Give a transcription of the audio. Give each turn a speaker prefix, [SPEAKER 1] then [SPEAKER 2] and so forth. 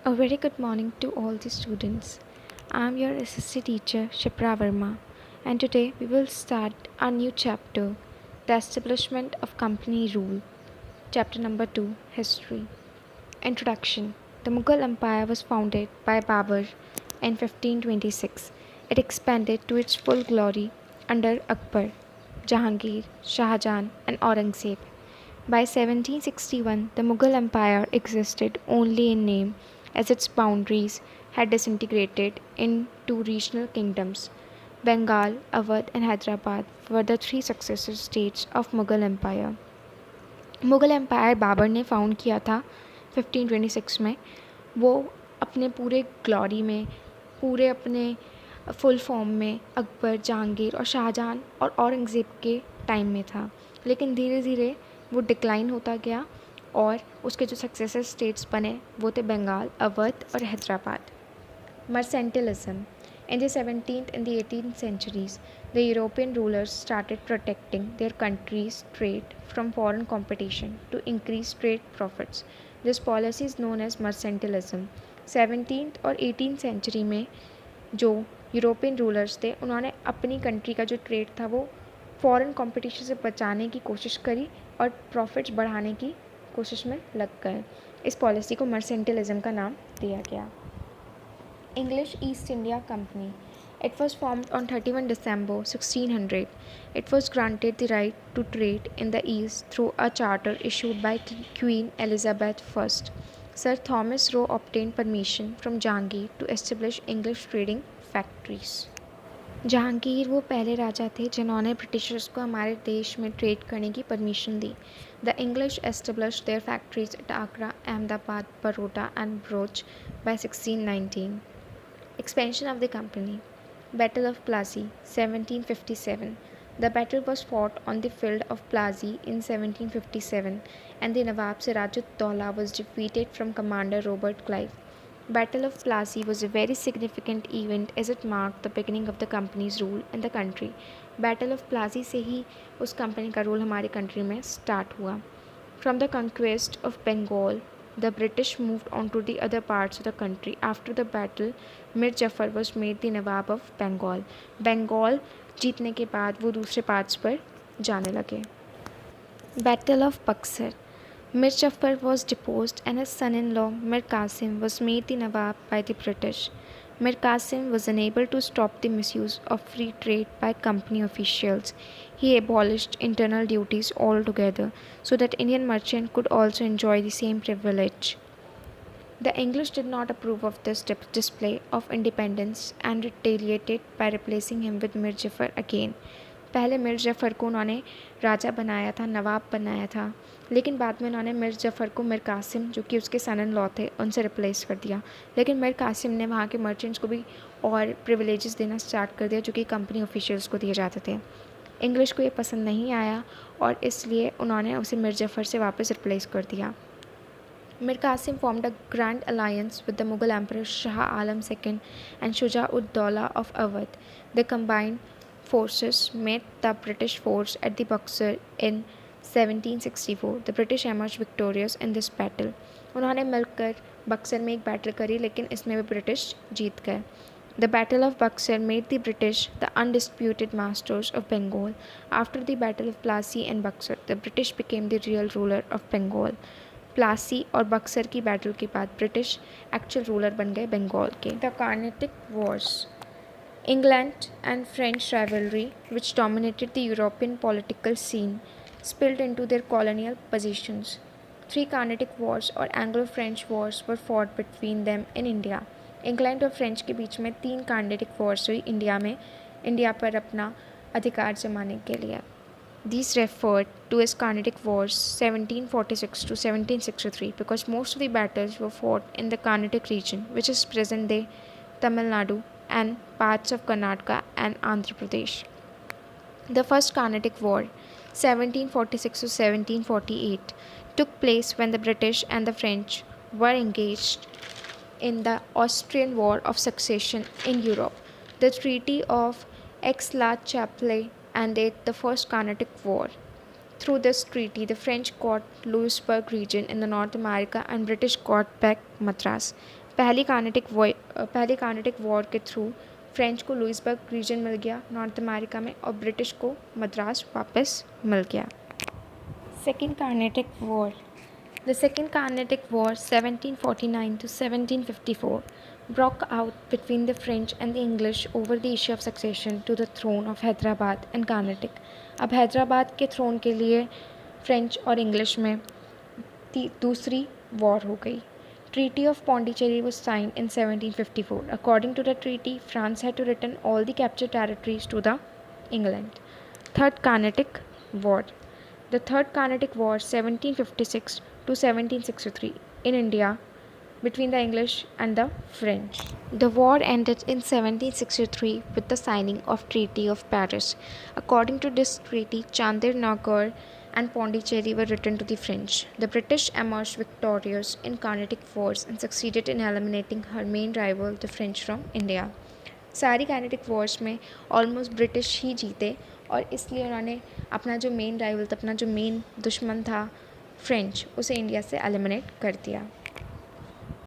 [SPEAKER 1] A very good morning to all the students. I am your SSC teacher Shipra Verma, and today we will start our new chapter, The Establishment of Company Rule. Chapter number 2, History. Introduction. The Mughal Empire was founded by Babur in 1526. It expanded to its full glory under Akbar, Jahangir, Shah Jahan, and Aurangzeb. By 1761, the Mughal Empire existed only in name, as its boundaries had disintegrated into regional kingdoms. Bengal, Awadh, and Hyderabad were the three successor states of Mughal Empire. Mughal empire Babur ने found किया था 1526 में। वो अपने पूरे glory में, पूरे अपने फुल फॉर्म में अकबर, जहांगीर और शाहजहां और औरंगज़ेब के टाइम में था, लेकिन धीरे धीरे वो डिक्लाइन होता गया और उसके जो सक्सेसर स्टेट्स बने वो थे बंगाल, अवध और Hyderabad. Mercantilism. In the 17th and the 18th centuries, the European rulers started protecting their country's trade from foreign competition to increase trade profits. This policy is known as mercantilism. 17th और 18th century में जो European rulers थे उन्होंने अपनी country का जो trade था वो फॉरेन कंपटीशन से बचाने की कोशिश करी और प्रॉफिट्स बढ़ाने की कोशिश में लग गए। इस पॉलिसी को मर्सेंटिलिज्म का नाम दिया गया। English East India Company. It was formed on 31 December 1600. It was granted the right to trade in the East through a charter issued by Queen Elizabeth I. Sir Thomas Roe obtained permission from Jahangir to establish English trading factories. Jahangir वो पहले राजा थे जिन्होंने Britishers को हमारे देश में trade करने की परमिशन दी। The English established their factories at Agra, Ahmedabad, Baroda and Bharuch by 1619. Expansion of the company. Battle of Plassey, 1757. The battle was fought on the field of Plassey in 1757, and the Nawab Sirajud-Dowla was defeated from Commander Robert Clive. Battle of Plassey was a very significant event as it marked the beginning of the company's rule in the country. Battle of Plassey से ही उस company का rule हमारे country में start हुआ. From the conquest of Bengal, the British moved on to the other parts of the country. After the battle, Mir Jafar was made the Nawab of Bengal. Bengal जीतने के बाद वो दूसरे parts पर जाने लगे. Battle of Buxar. Mir Jafar was deposed and his son-in-law Mir Qasim was made the Nawab by the British. Mir Qasim was unable to stop the misuse of free trade by company officials. He abolished internal duties altogether so that Indian merchants could also enjoy the same privilege. The English did not approve of this display of independence and retaliated by replacing him with Mir Jafar again. पहले मिर जफ़र को उन्होंने राजा बनाया था, नवाब बनाया था, लेकिन बाद में उन्होंने मिर जफ़र को मिर कासिम जो कि उसके सन इन लॉ थे उनसे रिप्लेस कर दिया। लेकिन मिर कासिम ने वहाँ के मर्चेंट्स को भी और प्रिविलेजेस देना स्टार्ट कर दिया जो कि कंपनी ऑफिशियल्स को दिए जाते थे। इंग्लिश को ये पसंद नहीं आया और इसलिए उन्होंने उसे मिर जफ़र से वापस रिप्लेस कर दिया। Mir Qasim formed a grand alliance with the Mughal Emperor Shah Alam II and Shuja-ud-Dawla of Awadh. They combined forces met the British force at the Buxar in 1764. The British emerged victorious in this battle. उन्होंने मिलकर बक्सर में एक battle करी लेकिन इसमें भी British जीत गए. The Battle of Buxar made the British the undisputed masters of Bengal. After the Battle of Plassey and Buxar, the British became the real ruler of Bengal. Plassey और बक्सर की बैटल के बाद ब्रिटिश एक्चुअल रूलर बन गए बंगाल के. The Carnatic Wars. England and French rivalry, which dominated the European political scene, spilled into their colonial positions. Three Carnatic Wars or Anglo-French Wars were fought between them in India. England और French के बीच में 3 Carnatic Wars हुई India पर अपना अधिकार जमाने के लिए. These referred to as Carnatic Wars 1746 to 1763 because most of the battles were fought in the Carnatic region, which is present-day Tamil Nadu and parts of Karnataka and Andhra Pradesh. The First Carnatic War, 1746 to 1748, took place when the British and the French were engaged in the Austrian War of Succession in Europe. The Treaty of Aix-la-Chapelle ended the First Carnatic War. Through this treaty, the French got Louisbourg region in the North America and British got back Madras. पहली Carnatic war के through French को Louisbourg reason मिल गया north America में और British को मद्रास वापस मिल गया। Second Carnatic war. The Second Carnatic War 1749 to 1754 broke out between the French and the English over the issue of succession to the throne of Hyderabad and Carnatic। अब हैदराबाद के throne के लिए French और इंग्लिश में दूसरी वॉर हो गई। Treaty of Pondicherry was signed in 1754. According to the treaty, France had to return all the captured territories to the England। Third Carnatic War। The Third Carnatic War 1756 to 1763 in India between the English and the French। The war ended in 1763 with the signing of Treaty of Paris। According to this treaty, Chandernagore and Pondicherry were returned to the French। The British emerged victorious in Carnatic Wars and succeeded in eliminating her main rival, the French, from India। सारी Carnatic Wars में almost British ही जीते और इसलिए उन्होंने अपना जो main rival था, अपना जो मेन दुश्मन था फ्रेंच, उसे इंडिया से एलिमिनेट कर दिया।